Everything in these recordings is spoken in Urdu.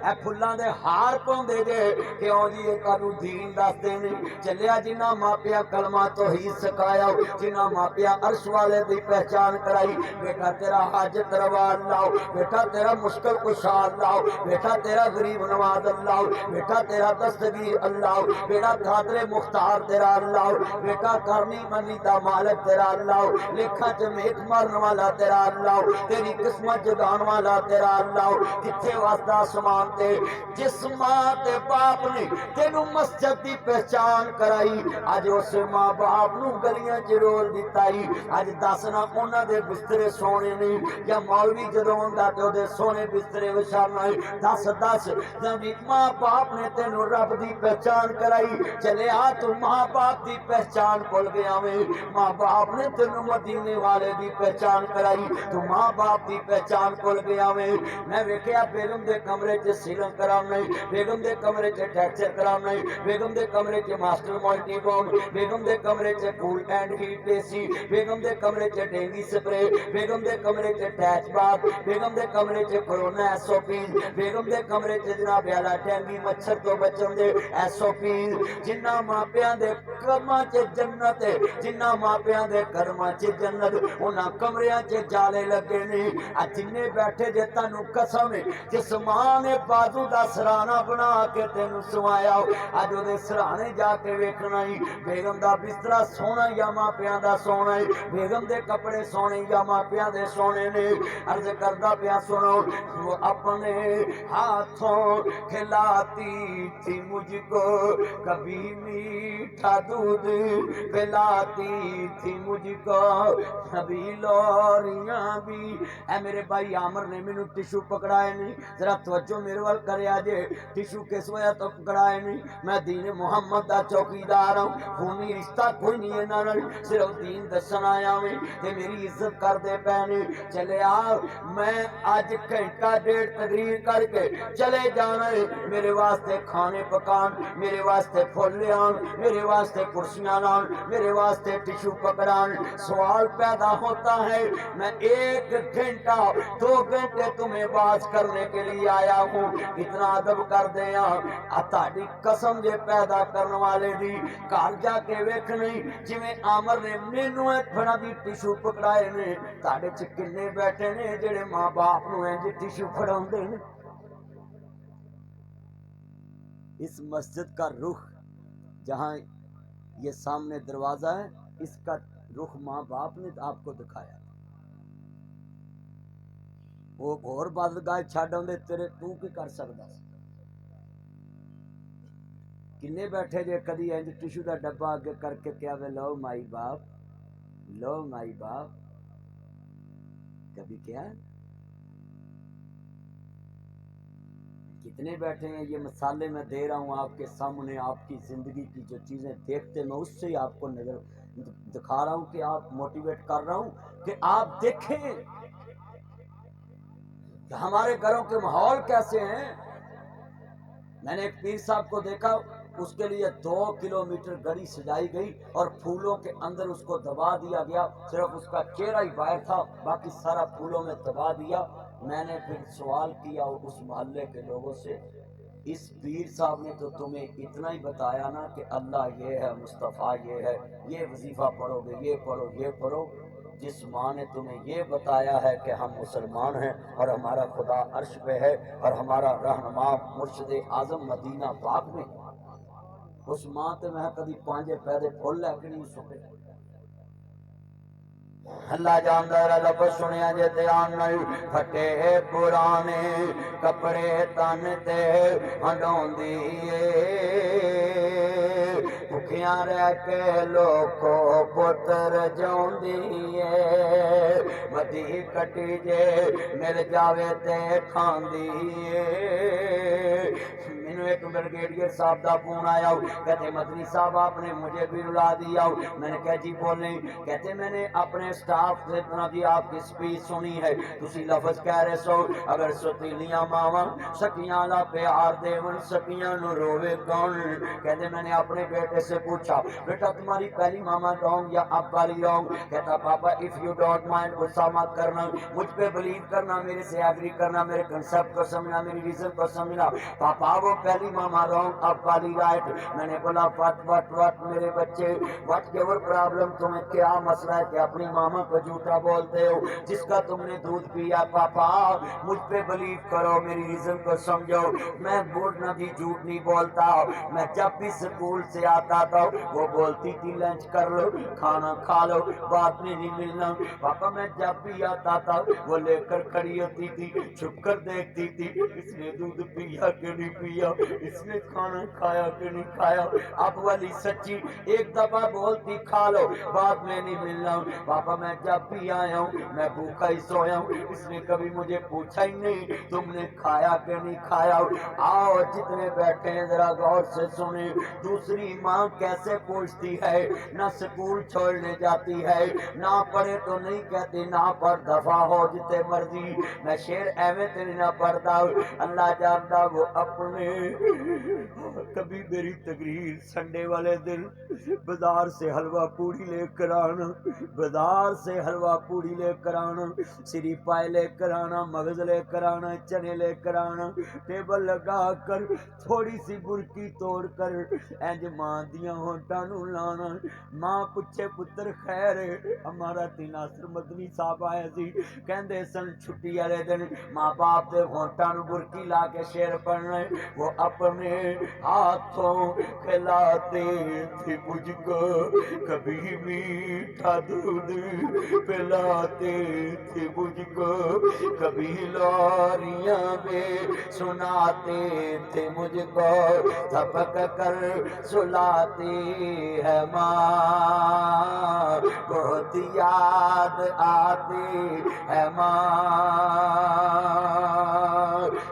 اے پھلاں دے ہار پاؤندے جے کیوں جی یہ کانوں دین دسدے نے چلیا جنہ ماپیا کلمہ توحید سکھایا جنہ ماپیا عرش والے دی پہچان کرائی بیٹا تیرا حاجت روا اللہ بیٹا تیرا مشکل کشا اللہ بیٹا تیرا غریب نواز اللہ بیٹا تیرا دستگیر اللہ بیٹا قادر مختار تیرا اللہ بیٹا کرنی منی دا مالک تیرا اللہ لکھا چمیک مرن والا تیرا اللہ تیری قسمت جگان والا تیرا اللہ کتھے واسطہ آسمان تے جس ماں تے باپ نے تینوں مسجد دی پہچان کرائی اج اس ماں باپ نو گلیاں چ رول دتائی اج دسنا انہاں دے بسترے سونے نہیں یا مولوی جدوں ہوندا تے او دے سونے بسترے وچھانا ہے دس جب ماں باپ نے تینوں رب دی پہچان کرائی چلے آ تو ماں باپ دی پہچان بھول گیا میں ماں باپ نے تینوں مدینے والے دی پہچان کرائی تو ماں باپ دی پہچان بھول گیا میں ویکھیا بیگم دے کمرے چ سیلنگ کرام نہیں بیگم دے کمرے چ ٹیکسچر کرام نہیں بیگم دے کمرے چ ماسٹر مالٹی بوم بیگم دے کمرے چ کول اینڈ ہیٹ دیسی بیگم دے کمرے چ ڈینگی سپرے بیگم دے کمرے چ ٹیچ بات بیگم دے کمرے چ کرونا ایس او پی بیگم دے کمرے چ جناب والا ڈینگی مچھر تو بچن دے ایس او پی جنہ ماپیاں دے کرماں چ جنت ہے جنہ ماپیاں دے کرماں چ جنت انہاں کمریاں چ جالے لگے نے جنے بیٹھے جے تانوں قسم ہے جس ماں نے بازو دا سرانہ بنا کے تینوں سوایا اج او دے سرانے جا کے ویکھنا ہی بیگم دا بسترا سونا یا ماپیاں دا سونا ہے بیگم دے کپڑے سونے یا ماپیاں دے سونے نے عرض کردا پیا سنو وہ اپنے ہاتھوں کھلاتی تھی مجھ کو کبھی میٹھا دودھ پلاتی تھی مجھ کو کبھی لوریاں بھی اے میرے بھائی عامر نے مینوں ٹیشو پکڑائے نہیں ذرا توجہ میرے وال کریا جے ٹیشو کس وجہ تو پکڑائے نہیں میں دین محمد دا چوکیدار ہوں خونی رشتہ کوئی نہیں ہے نہ صرف دین دسن آیا میں تے میری عزت کر دے پہنے چلے آ میں آج گھنٹہ ڈیڑھ تقریر کر کے چلے جانا ہے میرے واسطے کھانے پکان میرے واسطے پھول لے آن میرے واسطے کرسیاں لان میرے واسطے ٹیشو پکڑان سوال پیدا ہوتا ہے میں ایک گھنٹہ 2 گھنٹے تمہیں بات کرنے کے لیے آیا ہوں اتنا ادب کر دیا تہاڈی قسم جے پیدا کرنے والے دی گھر جا کے ویکھ نہیں جویں عامر نے مینوں ایک بڑا دی ٹیشو پکڑائے نے تہاڈے چ کنے بیٹھے نے جڑے ماں باپ نو انج ٹیشو پھڑاوندے نے اس مسجد کا رخ جہاں یہ سامنے دروازہ ہے اس کا رخ ماں باپ نے آپ کو دکھایا وہ اور بدگاہ چھڈ آندے تیرے تو کی کر سکدا کنے بیٹھے جے کدی انج ٹیشو دا ڈبا اگے کر کے کیا وے لو مائی باپ کبھی کیا کتنے بیٹھے ہیں یہ مثالیں میں دے رہا ہوں آپ کے سامنے آپ کی زندگی کی جو چیزیں دیکھتے میں اس سے ہی آپ کو نظر دکھا رہا ہوں کہ آپ موٹیویٹ کر رہا ہوں کہ آپ دیکھیں کہ ہمارے گھروں کے ماحول کیسے ہیں میں نے ایک پیر صاحب کو دیکھا اس کے لیے 2 کلومیٹر گڑی سجائی گئی اور پھولوں کے اندر اس کو دبا دیا گیا صرف اس کا چہرہ ہی باہر تھا باقی سارا پھولوں میں دبا دیا میں نے پھر سوال کیا اس محلے کے لوگوں سے اس پیر صاحب نے تو تمہیں اتنا ہی بتایا نا کہ اللہ یہ ہے مصطفیٰ یہ ہے یہ وظیفہ پڑھو گے یہ پڑھو جس ماں نے تمہیں یہ بتایا ہے کہ ہم مسلمان ہیں اور ہمارا خدا عرش پہ ہے اور ہمارا رہنما مرشد اعظم مدینہ پاک میں اس ماں تے میں کدی 5 پیدے پھول لے کے نہیں سکے اللہ جاندا ہے لفظ سنیا جے دھیان نہیں پھٹے پرانے کپڑے تن تے ہنڈوندی بھکھیاں رہ کے لوکو پتر جوندی مدی کٹی جے مل جاوے تے کھاندی مینوں ایک بریگیڈیئر صاحب دا فون آیا کہتے مدنی صاحب آپ نے مجھے بھی رلا دیا میں نے کہا جی بولیں کہتے میں نے اپنے سٹاف سے جی آپ کی سپیچ سنی ہے تسی لفظ کہہ رہے سو اگر ستیلیاں ماواں سکیاں لا پیار دیون سکیاں نو روے کون کہتے میں نے اپنے بیٹے سے پوچھا بیٹا تمہاری پہلی ماما رونگ یا اب والی رونگ کہتا پاپا اف یو ڈونٹ مائنڈ غصہ مت کرنا مجھ پہ بلیو کرنا میرے سے ایگری کرنا میرے کنسپٹ کو سمجھنا میری ریزن کو سمجھنا پاپا وہ پہلی ماما رونگ اب والی رائٹ میں نے بولا وٹ میرے بچے وٹ یور پرابلم تمہیں کیا مسئلہ ہے کہ اپنی ماما کو جھوٹا بولتے ہو جس کا تم نے دودھ پیا پاپا مجھ پہ بلیو کرو میری ریزن کو سمجھو میں بولنا بھی جھوٹ نہیں بولتا میں جب بھی سکول سے آتا تھا وہ بولتی تھی لنچ کر لو کھانا کھا لو بعد میں نہیں ملنا پاپا میں جب بھی آتا تھا وہ لے کر کھڑی ہوتی تھی چھپ کر دیکھتی تھی اس نے دودھ پیا کہ نہیں پیا اس نے کھانا کھایا کہ نہیں کھایا اب والی سچی ایک دفعہ بولتی کھا لو بعد میں نہیں ملنا پاپا میں جب بھی آیا ہوں میں بھوکا ہی سویا ہوں اس نے کبھی مجھے پوچھا ہی نہیں تم نے کھایا کہ نہیں کھایا آؤ جتنے بیٹھے ہیں ذرا غور سے سنیں دوسری ماں کیسے پوچھتی ہے نہ سکول چھوڑنے جاتی ہے نہ پڑھے تو نہیں کہتی نہ پڑھ دفعہ ہو جتے مرضی میں شیر ایویں تیری نہ پڑھتا اللہ جانتا وہ اپنے کبھی میری تقریر سنڈے والے دن بازار سے حلوہ پوڑی لے کر آنا بازار سے حلوہ پوڑی لے کر آنا سری پائے لے کر آنا مغز لے کر آنا چنے لے کر آنا ٹیبل لگا کر تھوڑی سی برکی توڑ کر انج ماں دیاں ہونٹاں نو لانا ماں پوچھے پتر خیر ہمارا ناصر مدنی صاحب آئے سی کہندے سن چھٹی والے دن ماں باپ دے ہونٹاں نو برکی لا کے شعر پڑھنا وہ اپنے ہاتھوں کھلاتے تھے مجھ کو کبھی میٹھا دودھ پلاتے تھے مجھ کو کبھی لوریاں میں سناتے تھے مجھ کو تھپک کر سلاتے ہے ماں بہت یاد آتی ہے ماں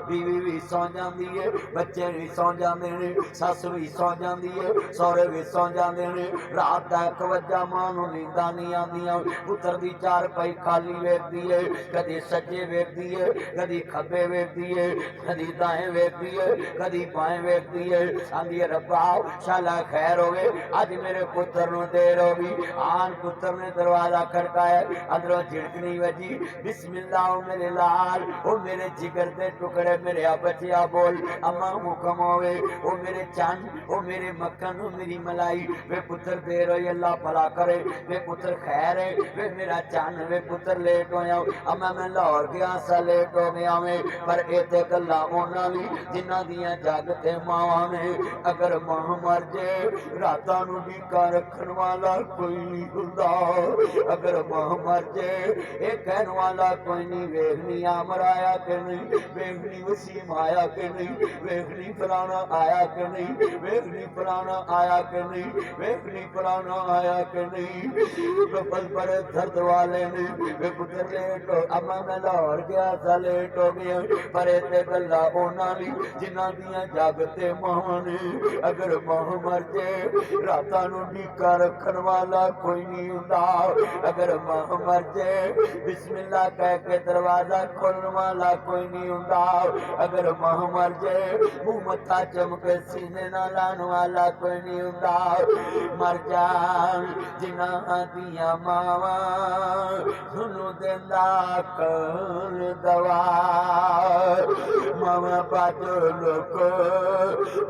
بیوی بھی سو جاندی ہے بچے بھی سو جاندے نے سس بھی سو جاندی ہے سورے بھی سو جاندے نے رات دا 1 وجہ ماں نوں نینداں نہیں آندیاں پتر دی چار پائی خالی ویکھدی ہے کدی سجے ویکھدی ہے کدی کھبے ویکھدی ہے کدی دائیں ویکھدی ہے کدی بائیں ویکھدی ہے آندی ہے ربا شالا خیر ہوے اج میرے پتر نوں دیر ہو گئی آن پتر نے دروازہ کھڑکایا اندروں جھڑکنی وجی بسم اللہ او میرے لال او میرے جگر دے ٹکڑے میرے بچیا بول اما حکم ہوئے او میرے چاند او میرے مکھن او میری ملائی وے پتر دیر ہوئی اللہ بھلا کرے وے پتر خیر ہے وے میرا چاند وے پتر لیٹ ہویا اما میں لاہور گیا سا لیٹ ہو گیا میں پر اے تے گلاں انہاں دی جنہاں دیاں جاگتے ماواں نے اگر ماں مر جائے راتاں نوں ڈیکا رکھن والا کوئی نہیں ہوندا اگر ماں مر جائے اے کہن والا کوئی نہیں ویکھنی عامر آیا کہ نہیں ویکھنی وسیم آیا کہ نہیں ویکھنی فلانا آیا کہ نہیں ویکھنی فلانا آیا کہ نہیں ویکھنی فلانا آیا کہ نہیں بل بڑے درد والے نے وے پتر لیٹ ہو اما میں لاہور گیا تھا لیٹ ہو گیا پر تے گلا انہاں دی جنہاں دیاں جاگتے ماں نے اگر ماں مر جائے راتاں نوں ڈیکا رکھن والا کوئی نہیں ہوندا اگر ماں مر جائے بسم اللہ کہہ کے دروازہ کھولن والا کوئی نہیں ہوندا اگر ماں مر جائے منہ متھا چم کے سینے نہ لان والا کوئی نہیں ہوندا مر جان جنہاں دیاں ماواں سنو دیندا کون دوا ماما باجو لوگ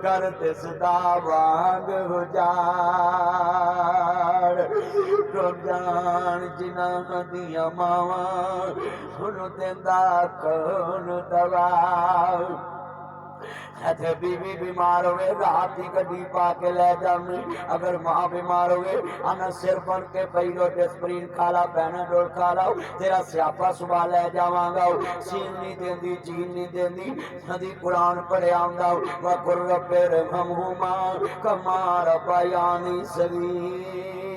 کرتے صدا وانگ ہو تو جان جنہاں دیاں ماواں سنو دیندا کون دوا ایتھے بیوی بیمار ہوئے رات کی گڈی پا کے لے جاویں اگر ماں بیمار ہوئے انا سر بن کے پیرو ڈسپرین کھالا پیناڈول کھالا تیرا سیاپا صبح لے جاواں گا سین نہیں دیندی جین نہیں دیندی ندی قرآن پڑھے آندا وقر رب ارحمہما کما ربیانی صغیرا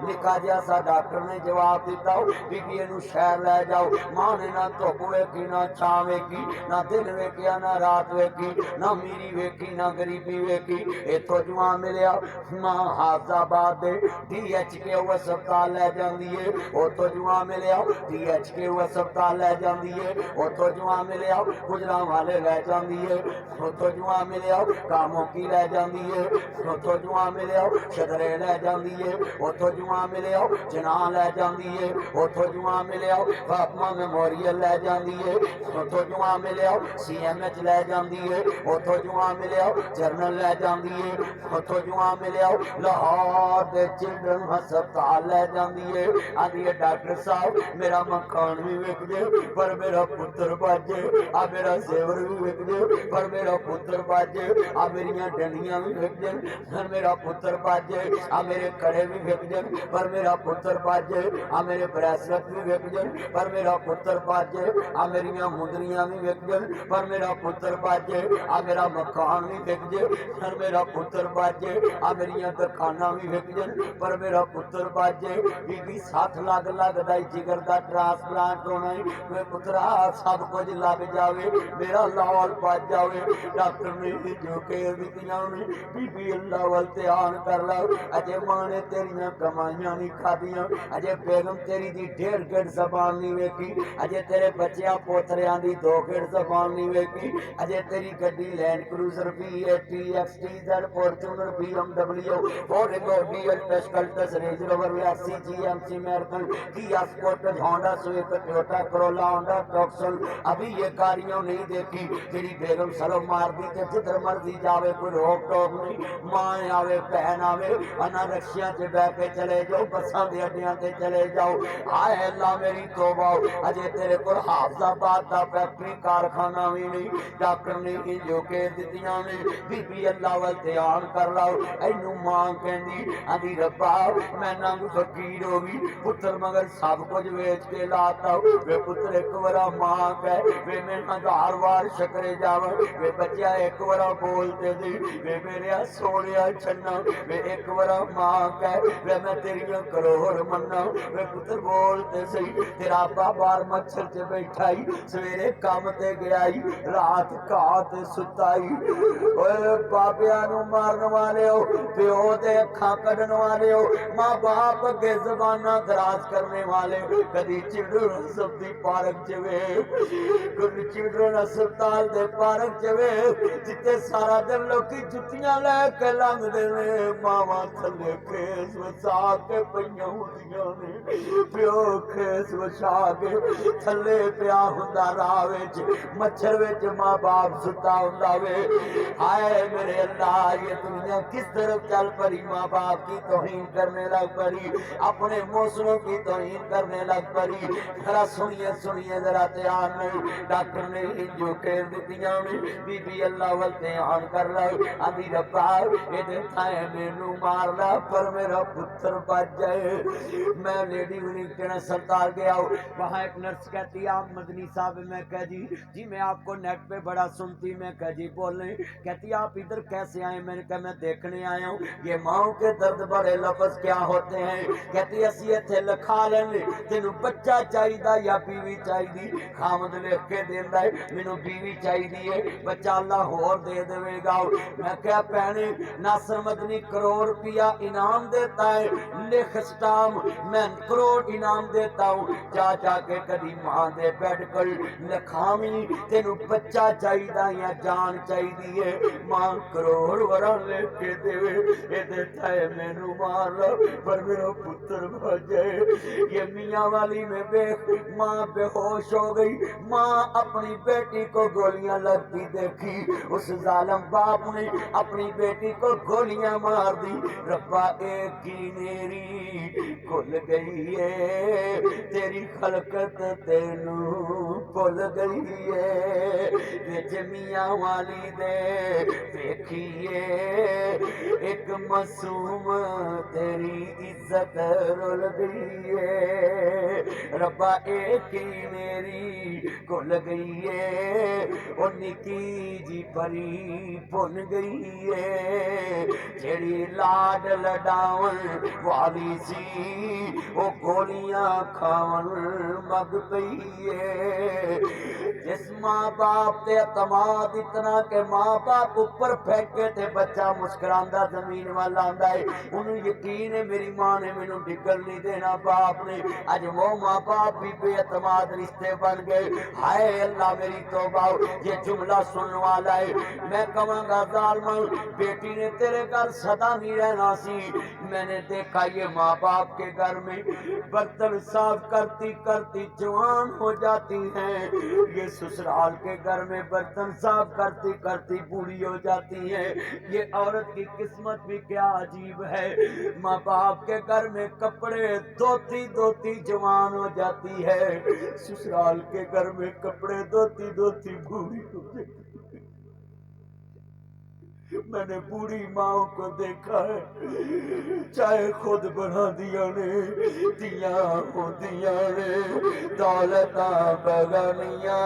نکا جہا سا ڈاکٹر نے جواب دیتا بی بی اینو شہر لے جاؤ ماں نے نہ دھوپ ویکھی نہ چھاں ویکھی نہ دن ویکھیا نہ رات ویکھی نہ میری ویکھی نہ غریبی ویکھی اتھوں جوان ملیا ماں حافظ آباد دے ڈی ایچ کے او ہسپتال لے جاندی ہے اتھوں جوان ملیا ڈی ایچ کے او ہسپتال لے جاندی ہے اتھوں جوان ملیا گجرانوالے لے جاندی ہے اتھوں جوان ملیا کاموں کی لے جاندی ہے اتھوں جوان ملیا شدرے لے جاندی ہے اتھوں جوان ملیا جناح لے جاندی ہے اتھوں جوان ملیا فاطمہ میموریل لے جاندی ہے اتھوں جوان ملیا سی ایم ایچ لے جاندی ہے اتھوں جوان ملیا جرنل لے جاندی ہے اتھوں جوان ملیا لاہور دے چلڈرن ہسپتال لے جاندی ہے آدھی ڈاکٹر صاحب میرا مکان بھی وک جے پر میرا پتر بچ جے آ میرا زیور بھی وک جے پر میرا پتر بچ جے آ میریاں ڈنڈیاں بھی وک جے پر میرا پتر بچ جے آ میرے کڑے بھی وک جے پر میرا پتر بچ جے آ میرے بریسلٹ بھی وک جے پر میرا پتر بچ جے آ میریاں مندریاں بھی وک جے پر میرا پتر بچ جے آ میرا مکان بھی وک جے پر میرا پتر بچ جے آ میریاں دکاناں بھی وک جے پر میرا پتر بچ جے بی بی 60 لاکھ لگدا جگر دا ٹرانسپلانٹ ہونا ہے پترا سب کچھ لگ جاوے میرا لال بچ جاوے ڈاکٹر نے جو کہہ دتیاں بی بی اللہ وال دھیان کر لا اجے ماں نے تیریاں کمائیاں نہیں کھادیاں اجے بیگم تیری دی 1.5 گڑ زبان نہیں ویکھی اجے تیرے بچیاں پوتریاں دی 2 گڑ زبان نہیں ویکھی اجے تیری گڈی Land Cruiser B80 XTZ Fortuner BMW Ford ڈیل ٹسکلٹس رینج روور لیکسی GMC میرکن Kia sports Honda Swift Toyota Corolla Honda Tucson ابھی یہ گاڑیوں نہیں دیکھی تیری بیگم سلو مار دی تے جدھر مرضی جاوے کوئی روک ٹوک نہیں ماں آوے بہن آوے انا رکشیاں چ بہ کے چلے جاؤ بساں دے اڈیاں تے چلے جاؤ ہائے اللہ میری توبہ اجے تیرے کول حافظ آباد دا فیکٹری کارخانہ بھی نہیں ڈاکٹر نے جو کہ دتیاں نے بی بی اللہ وال دھیان کر لاؤ اینو ماں کہندی آدھی ربا میں ننگ فقیر ہو گئی پتر مگر سب کچھ ویچ کے لاتا وے پتر ایک ورا ماں کہ وے میں 1000 بار شکرے جاواں وے بچیا ایک ورا بولتے دی وے میرے سونیا چھنا وے ایک ورا ماں کہ وے میں تیریاں کروڑ منا وے پتر بولتے سی تیرا ابا بار مچھر چ بیٹھائی سویرے کام تے گیائی رات کات ستائی اوے بابیاں نو مارن والے ہو پیو دے اکھاں کڈن والے ہو ماں باپ کے زبانہ دراز کرنے والے کدی چلڈرن سبزی پارک چوے کدی چلڈرن اسپتال دے پارک چوے جتے سارا دن لوکی جتیاں لے کے لنگ دے ماواں تھلے کھیس وسا کے پئیاں ہوندیاں نے پیو کھیس وسا کے تھلے پیا ہوندا راہ وچ مچھر وچ ماں باپ ستا ہوندا وے ہائے میرے اللہ یہ دنیا کس طرف چل پڑی ماں باپ کی توہین کرنے لگ پڑی اپنے موسموں کی توہین کرنے لگ پڑی ذرا سنیے سنیے ذرا دھیان نہیں ڈاکٹر نے جو کہہ دتیاں بی بی اللہ وال دھیان کر لو ابھی ربا یہ دیکھا ہے مینو مار لا پر میرا پتر بچ جائے میں لیڈی ولنگٹن اسپتال گیا ہوں وہاں ایک نرس کہتی آپ مدنی صاحب میں کہہ جی میں آپ کو نیٹ پہ بڑا سنتی میں کہہ جی بولیں کہتی آپ ادھر کیسے آئے میں نے کہا میں دیکھنے آیا ہوں یہ ماؤں کے درد بڑے لفظ کیا ہوتے ہیں کہتی اسی اتھے لکھا لینے تینوں بچہ چاہیدہ یا بیوی چاہیدی خامد لکھ کے دیندا ہے مینوں بیوی چاہیدی ہے بچہ اللہ ہور دے دے گا میں کیا پہنے ناصر مدنی کروڑ روپیہ انعام دیتا ہے لکھ سٹام میں کروڑ انعام دیتا ہوں جا جا کے کدی ماں دے بیڈ کل لکھامی تینوں بچہ چاہیدہ یا جان چاہیدی ہے ماں کروڑ ورا لے کے دے اے دیتا ہے مینوں مار لو پر میرا پتر بھجے یہ میاں والی میں بے ماں بے ہوش ہو گئی ماں اپنی بیٹی کو گولیاں لگتی دیکھی اس ظالم باپ نے اپنی بیٹی کو گولیاں مار دی ربا ایک کی میری کھل گئی ہے تیری خلقت تینوں کھل گئی ہے وچ میاں والی دے دیکھیے ایک معصوم تیری عزت رول گئی ہے ربا ایک کی میری کھل گئی ہے وہ نکی جی پری بن گئی ہے جیڑی لاڈ لڈا جاون والی سی وہ گولیاں کھاون مگ پئی ہے جس ماں باپ تے اعتماد اتنا کہ ماں باپ اوپر پھینکے تے بچہ مسکراندا زمین وال آندا ہے انہوں یقین ہے میری ماں نے مینوں ڈگل نہیں دینا باپ نے اج وہ ماں باپ بھی بے اعتماد رشتے بن گئے ہائے اللہ میری توبہ یہ جملہ سننے والا ہے میں کہاں گا ظالم بیٹی نے تیرے گھر سدا نہیں رہنا سی میں نے دیکھا یہ ماں باپ کے گھر میں برتن صاف کرتی کرتی جوان ہو جاتی ہیں یہ سسرال کے گھر میں برتن صاف کرتی کرتی بوڑھی ہو جاتی ہیں یہ عورت کی قسمت بھی کیا عجیب ہے ماں باپ کے گھر میں کپڑے دھوتی دھوتی جوان ہو جاتی ہے سسرال کے گھر میں کپڑے دھوتی دھوتی بوڑھی ہو جاتی ہے میں نے بوڑھی ماں کو دیکھا ہے چاہے خود بنا دیا نے دیاں ہو دیا نے دولتاں بغانیاں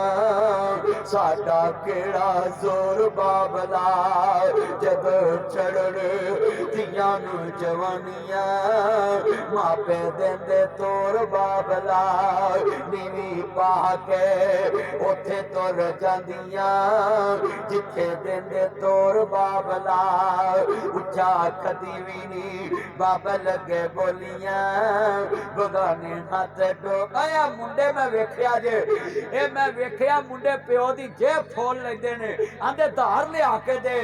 ساڈا کیڑا زور بابلا جب چڑھن دیاں نو جوانیاں ماپے دیندے تور بابلا نیوی پا کے اوتھے تر جاندیاں جتھے دیندے تور بابلا اچھا کدی بھی نہیں بابا لگے بولیاں بگانے ہاتھ ڈو آیا منڈے میں ویکھیا جے اے میں ویکھیا منڈے پیو دی جیب کھول لیندے نے آندے دھار لے آ کے دے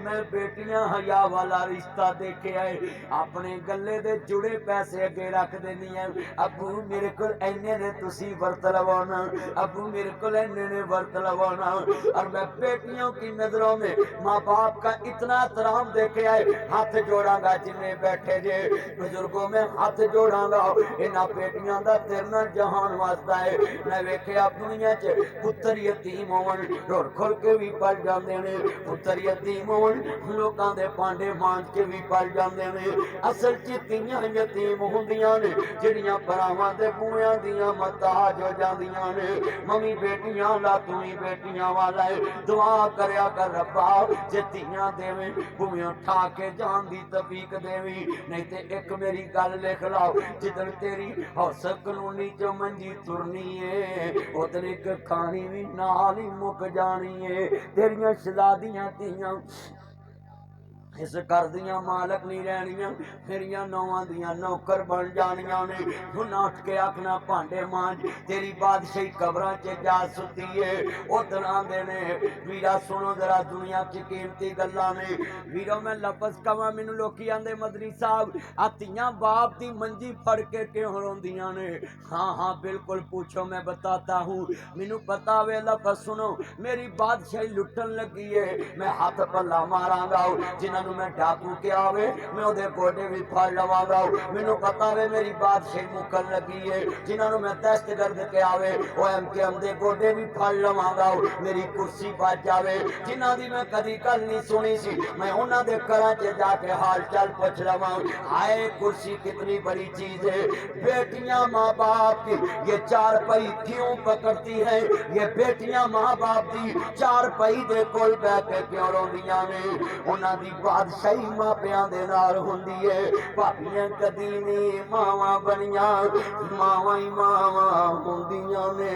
میں بیٹیاں حیا والا رشتہ دیکھے آئے اپنے گلے دے جڑے پیسے اگے رکھ دینی ہیں ابو میرے کو اینے نے تسی ورت لوانا ابو میرے کو اینے نے ورت لوانا اور میں بیٹیوں کی نظروں میں ماں باپ کا اتنا احترام دیکھے آئے ہاتھ جوڑاں گا جنہیں بیٹھے جے بزرگوں میں ہاتھ جوڑاں گا انہاں بیٹیاں دا تیرنا جہان واسطہ ہے میں ویکھیا دنیا چ پتر یتیم ہون روڑ کھل کے بھی پڑ جاندے نے پتر یتیم ہون لوکاں دے پانڈے مانج کے بھی پڑ جاندے نے اصل چ تیاں یتیم ہوندیاں نے جڑیاں بھراواں دے بویاں دیاں محتاج ہو جاندیاں نے ممی بیٹیاں لا تمہیں بیٹیاں والا ہے دعا کریا کر ربا جے تیاں دیویں بویاں ٹھا کے جان دی توفیق دیویں نہیں تے ایک میری گل لکھ لاؤ جدن تیری حوصل قانونی جو منجی ترنی ہے ادھر ایک کھانی بھی نال ہی مک جانی ہے تیریاں شہزادیاں تیاں اس کر دیاں مالک نہیں رہنیاں میریاں نواں دیاں نوکر بن جانیاں نے ہن اٹھ کے اپنا پانڈے مانج تیری بادشاہی قبراں چ جا ستی ہے ادھر آندے نے ویرا سنو ذرا دنیا کی قیمتی گلاں نے ویرو میں لفظ کواں مینوں لوکی آندے مدنی صاحب آتیاں باپ دی منجی پھڑ کے کیوں روندیاں نے ہاں ہاں بالکل پوچھو میں بتاتا ہوں مینوں پتا وے لفظ سنو میری بادشاہی لٹن لگی ہے میں ہاتھ پلا ماراں گا جنہاں میں ڈاکو کے آوے میں دے گوڈے بھی پھڑ لواں گا مینوں پتا وے میری بادشاہی مکن لگی ہے جنہاں میں دہشت گرد کے آوے او ایم کے ایم دے گوڈے بھی پھڑ لواں گا میری کرسی بچ جاوے جنہاں دی میں کدی گل نہیں سنی سی میں انہاں دے گھراں چ جا کے حال چال پوچھ لواں ہائے کرسی کتنی بڑی چیز ہے بیٹیاں ماں باپ کی یہ چار پئی کیوں پکڑتی ہیں یہ بیٹیاں ماں باپ دی چار پئی دے کول بیٹھ کے کیوں روندیاں نے انہاں دی بادشاہی ماپیاں دے نال ہوندی ہے بھابیاں کدی نہیں ماواں بنیاں ماواں ہی ماواں ہوندیاں نے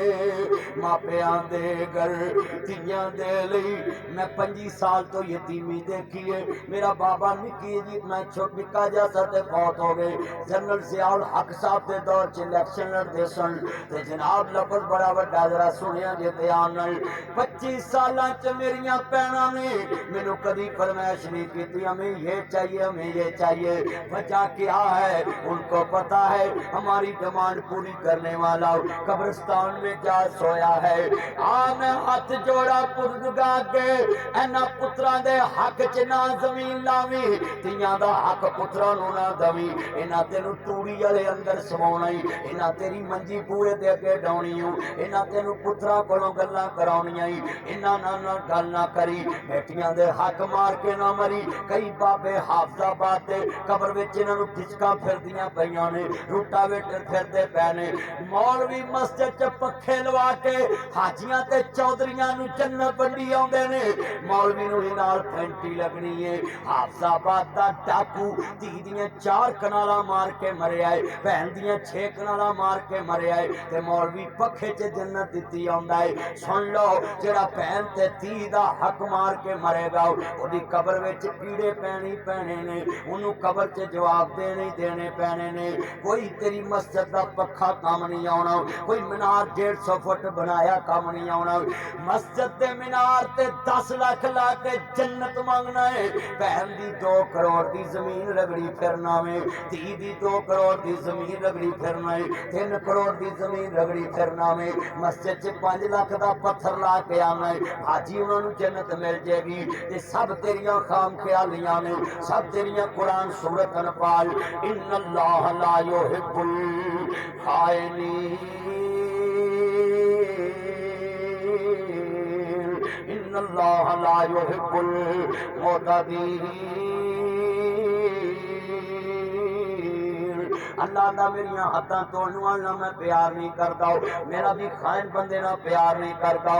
ماپیاں دے گھر تیاں دے لئی میں 25 سال تو یتیمی دیکھی ہے میرا بابا نکی جی میں نکا جا سا تے فوت ہو گئے جنرل ضیاء الحق صاحب دے دور چ الیکشن لڑدے سن تے جناب لفظ بڑا وڈا ذرا سنیا جے دھیان نال 25 سالاں چ میریاں پیڑاں نے مینوں کدی فرمائش نہیں کیتی ہمیں یہ چاہیے وجہ کیا ہے ان کو پتا ہے ہماری ڈیمانڈ پوری کرنے والا قبرستان میں جا سویا ہے میں ہاتھ جوڑا پردگا کے اینا پتراں دے حق چ نہ زمین لاویں تیاں دا حق پتراں نو نہ دویں انہاں تینوں توڑی والے اندر سواؤنا ہی انہاں تیری منجی بوئے دے اگے ڈاونی ہوں انہاں تینوں پتراں کولوں گلاں کراونیاں ہی انہاں نال گل نہ کری بیٹیاں دے حق مار کے نہ مری کئی بابے حافظ آباد دے قبر وچ انہاں نوں ٹھچکاں پھردیاں پیاں نے روٹاویٹر پھردے پے نے مولوی مسجد چ پکھے لوا کے حاجیاں تے چودھریاں نوں جنت ونڈی آوندے نے مولوی نوں ہی نال پھینٹی لگنی ہے حافظ آباد دا ڈاکو دھی دیاں 4 کنالاں مار کے مریا ہے بہن دیاں 6 کنالاں مار کے مریا ہے تے مولوی پکھے چ جنت دتی آندا ہے سن لو جڑا بہن تے دھی دا حق مار کے مرے گا اودی قبر وچ کیڑے پینے نے اونوں قبر چ جواب دینے پینے نے کوئی تیری مسجد دا پکھا کام نہیں آنا کوئی مینار 150 فٹ بنایا کام نہیں آنا مسجد دے مینار تے 10 لاکھ لا کے جنت مانگنا ہے بہن دی 2 کروڑ دی زمین رگڑی پھرنا ہے دھی دی 2 کروڑ دی زمین رگڑی پھرنا ہے 3 کروڑ دی زمین رگڑی پھرنا ہے مسجد چ 5 لاکھ دا پتھر لا کے آنا ہے حاجی انہاں نوں جنت مل جائے گی یہ سب تیریاں خام خیالیاں نے سب تیریاں قرآن سورت انفال ان اللہ لا یحب الخائنین ان اللہ لا یحب المعتدین اللہ دا میری ہاتھاں توڑنے والا میں پیار نہیں کرتا میرا بھی خائن بندے نہ پیار نہیں کرتا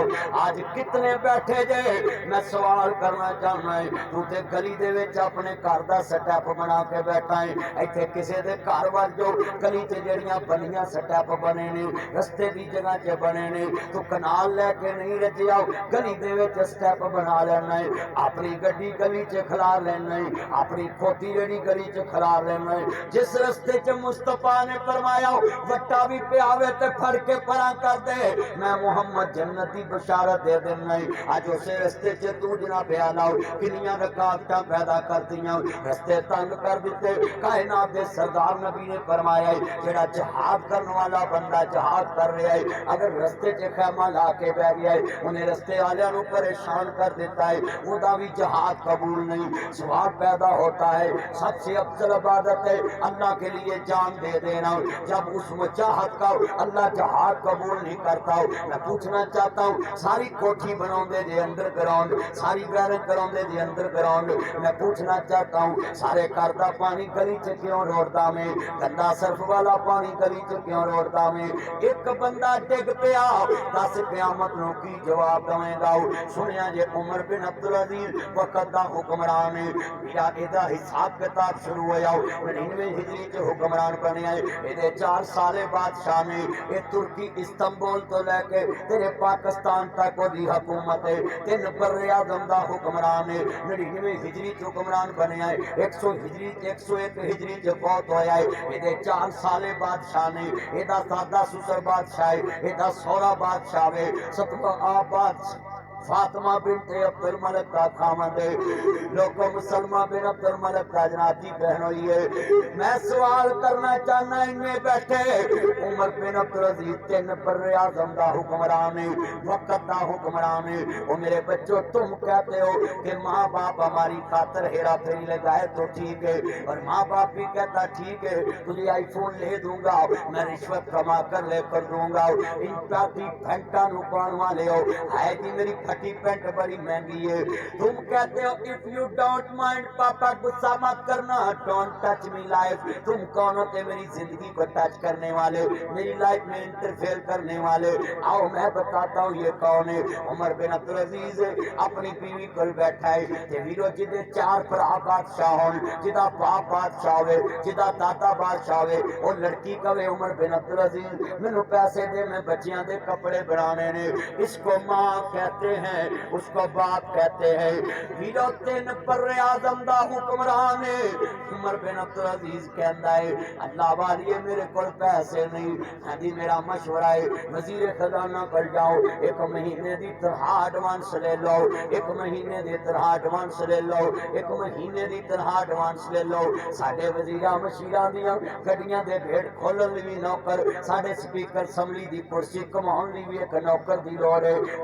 آج کتنے بیٹھے جے میں سوال کرنا چاہنا ہے تو تے گلی دے وچ اپنے گھر دا سٹیپ بنا کے بیٹھا ہے ایتھے کسے دے گھر وال جو گلی تے جڑیاں بنیاں سٹیپ بنے نے رستے دی جگہ تے بنے نے تو کنال لے کے نہیں رجیا گلی دے وچ سٹیپ بنا لینا ہے اپنی گڈی گلی چ کھلار لینا ہے اپنی کھوتی جڑی گلی چ کھلار لینا ہے جس رستے چ مصطفیٰ نے فرمایا وٹا بھی پیاوے تے پھڑ کے پراں کر دے میں محمد جنتی بشارت دے دینا ہے اج اسے رستے چ تو جناب لاؤ کنیاں رکاوٹاں پیدا کر دیاں رستے تنگ کر دیتے کائنات دے سردار نبی نے فرمایا ہے جڑا جہاد کرنے والا بندہ جہاد کر رہا ہے اگر رستے چ خیمہ لا کے بیٹھ گیا ہے انہیں رستے والوں کو پریشان کر دیتا ہے وہ دا بھی جہاد قبول نہیں سوال پیدا ہوتا ہے سب سے افضل عبادت ہے اللہ کے لیے جان دے دینا جب اس مجاہد کا اللہ جہاد قبول نہیں کرتا میں پوچھنا چاہتا ہوں ساری کوٹھی بناؤں دے جے اندر گراؤنڈ ساری گرن کراؤں دے جے اندر گراؤنڈ میں پوچھنا چاہتا ہوں سارے کردہ پانی گلی چ کیوں روڑتا میں گندا صرف والا پانی گلی چ کیوں روڑتا میں ایک بندہ ڈگ پیا 10 قیامت نو کی جواب دویں گا سنیا جے عمر بن عبدالعزیز وقت دا حکمران ہے میرا ایدہ حساب کتاب شروع ہویا 99 ہجری چ حکمران بنے آئے یہ 4 سال بادشاہ نے یہ ترکی استنبول تو لے کے تیرے پاکستان تک دی حکومت ہے 3 بر اعظم دا حکمران ہے 99 ہجری چ حکمران بنے آئے 100 ہجری 101 ہجری چ فوت ہویا ہے یہ 4 سال بادشاہ نے یہ سادہ سسر بادشاہ ہے یہ سورا بادشاہ ہے ستوہ آباد فاطمہ بنت عبد الملک کا خامد ہے لوگوں مسلمہ بن عبد الملک کا جناتی بہن ہوئی ہے میں سوال کرنا چاہنا انہیں بیٹھے عمر بن عبدالعزیز 3 بر اعظم دا حکمران ہے وقت دا حکمران ہے وہ میرے بچوں تم کہتے ہو کہ ماں باپ ہماری خاطر ہیرا پھیری لگائے تو ٹھیک ہے اور ماں باپ بھی کہتا ٹھیک ہے تجھے آئی فون لے دوں گا میں رشوت کما کر لے کر دوں گا ان پاتی پھنٹا نو پان والے ہو ہے جی میری پھٹی پینٹ بڑی مہنگی ہے تم کہتے ہو if you don't mind پاپا غصہ مت کرنا don't touch me life تم کون ہوتے میری زندگی کو ٹچ کرنے والے میری لائف میں انٹرفیئر کرنے والے آؤ میں بتاتا ہوں یہ کون ہے عمر بن عبدالعزیز اپنی بیوی کو بیٹھا ہے کہ ویرو جدے 4 بھرا بادشاہ ہون جدا باپ بادشاہ ہوئے جدا دادا بادشاہ ہوئے وہ لڑکی کہے عمر بن عبدالعزیز مینوں پیسے دے میں بچیاں دے کپڑے بنانے نے اس کو ماں کہتے ہیں اس کو باپ کہتے ہیں ویرو 3 بر اعظم دا حکمران ہے عمر بن عبدالعزیز کہندا ہے اللہ والی میرے کول پیسے نہیں ہاں میرا مشورہ ہے وزیر خزانہ کر جاؤ 1 مہینے دی تنخواہ ایڈوانس لے لو 1 مہینے دی تنخواہ ایڈوانس لے لو 1 مہینے دی تنخواہ ایڈوانس لے لو ساڈے وزیراں مشیراں دیاں گڈیاں دے بھیڑ کھولن لئی نوکر ساڈے سپیکر اسمبلی دی کرسی کماؤن لئی بھی ایک نوکر دی لوڑ ہے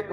1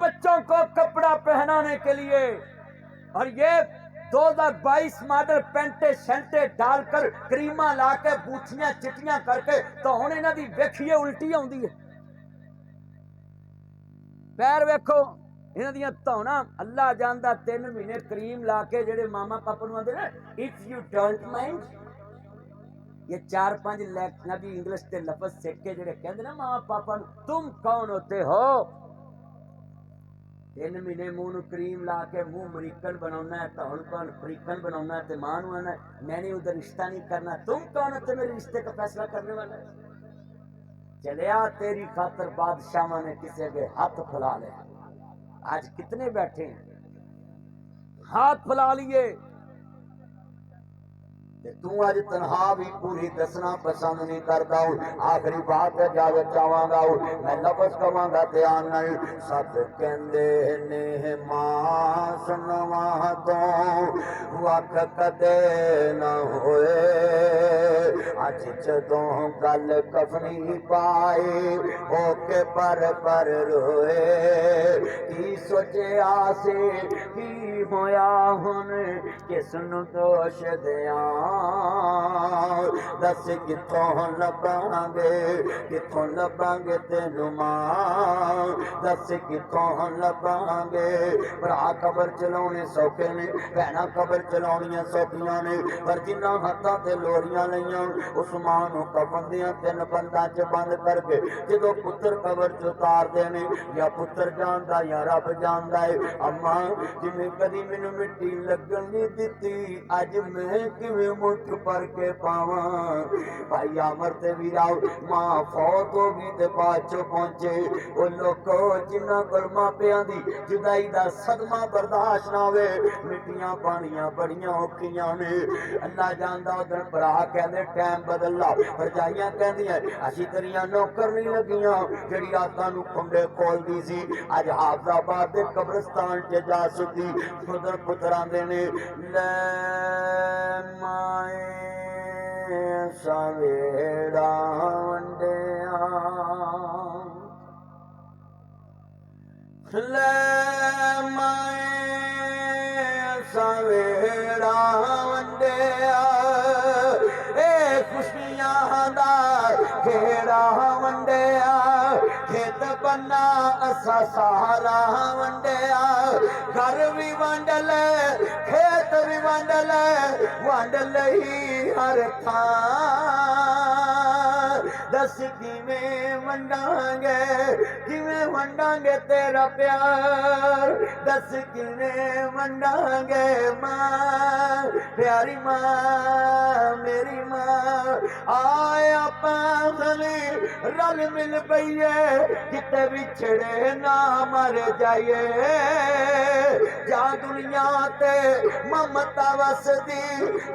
بچوں کو کپڑا پہنانے کے لیے، اور یہ 2022 ماڈل پینٹے شینٹے ڈال کر کریما لا کے بوچھیاں چٹیاں کر کے تو ہن انہاں دی ویکھیے الٹی آوندی ہے۔ پیر ویکھو انہاں دیاں دھونا، اللہ جاندا 3 مہینے کریم لا کے جڑے ماما پاپا نوں آندے نا اف یو ڈونٹ مائنڈ، یہ 4-5 نبی انگلش کے لفظ سیکھ کے جڑے کہندے نا ماما پاپا نوں تم کون ہوتے ہو، 3 مہینے منہ کریم لا کے منہ مریکن بنانا ہے، تو کون فریکن بنانا ہے، تے ماں نوں آنا میں نے ادھر رشتہ نہیں کرنا، تم کون ہوتے میرے رشتے کا فیصلہ کرنے والا ہے؟ چلیا تیری خاطر بادشاہاں نے کسی کے ہاتھ پھیلا لے، آج کتنے بیٹھے ہیں ہاتھ پھیلا لیے، تو آج تنہا بھی پوری دسنا پسند نہیں کرتا ہوں۔ آخری بات اجازت چاہواں گا، میں لفظ کہاں گا دھیان نہیں، سب کہندے نے ماں سنواں تو وقت کدے نہ ہوئے، اج جدوں گل کفنی پائے ہو کے پر روئے، کی سوچیا سی کی ہویا ہن کس نوں دوش دیاں، دس کتوں لباں گے تینوں ماں، دس کتوں لباں گے، بھرا قبر چلاونے سوکھے نے، بہناں قبر چلاونیاں سوکھیاں نے، پر جنہاں ہتھاں تے لوریاں لئیاں اس ماں نوں کفن دیاں 3 بنداں چ بند کر کے جدوں پتر قبر چ اتار دینے، یا پتر جاندا یا رب جاندا ہے، اماں جویں کدی مینوں مٹی لگن نہیں دتی اج میں کیویں مٹھ پر کے پاواں، بھائی عامر تے ویراؤ ماں فوت ہو گئی تے بعد چ پہنچے او لوکو جنہاں کول ماپیاں دی جدائی دا صدمہ برداشت نہ ہوئے، مٹیاں پانیاں بڑیاں اوکھیاں نے، اللہ جاندا ادھر بھرا کہندے ٹائم بدل لا، بھرجائیاں کہندیاں اسی تیریاں نوکر نہیں لگیاں جڑی راتاں نوں کھمبے کھولدی سی، اج حافظ آباد دے قبرستان چ جا سکی، ادھر پتراں دے نے لے مائیں سویڑا ونڈیاں، لے مائیں سویڑا ونڈیا، اے خوشیاں دا کھیڑا ونڈیا، کھیت بنا اسا سارا ونڈیا، گھر بھی ونڈ لے کھیت بھی ونڈ لے، ونڈ لئی ہر تھاں، دس کیویں ونڈاں گے تیرا پیار، دس کیویں ونڈاں گے ماں، پیاری ماں میری ماں، آیا پاغلی رل مل پئیے کتے بچھڑے نہ مر جائیے، جا دنیا تے ممتا وسدی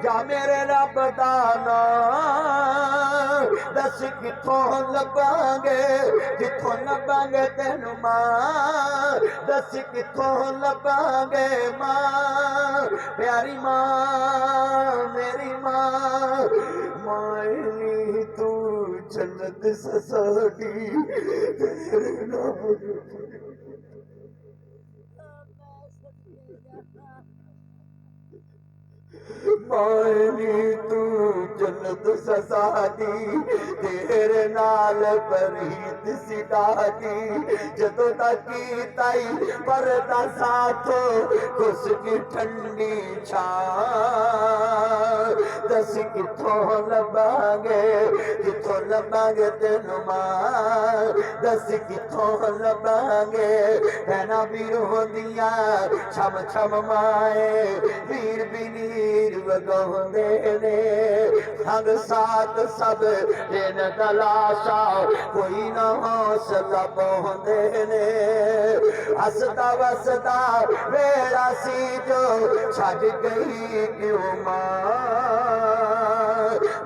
جا میرے رب دا نام، دس کتھوں لباں گے تینوں ماں، دس کتھوں لباں گے ماں، پیاری ماں میری ماں، مائیں تو جنت سساڑی تیرے نام، مائیں تو جنت سساڑی تیرے نال پریت سٹاڑی، جدوں تک تائی پردہ ساتھ کس کی ٹھنڈی چھاں، دس کتھوں لباں گے تینوں ماں، دس کتھوں لباں گے، بہناں بھی روندیاں چھم چھم مائیں ویر بھی نیر وگاوندے نے، سنگ ساتھ سب دن دلاشا کوئی نہ حوصلہ پاؤندے نے، ہسدا وسدا ویڑا سی جو چھڈ گئی کیوں ماں،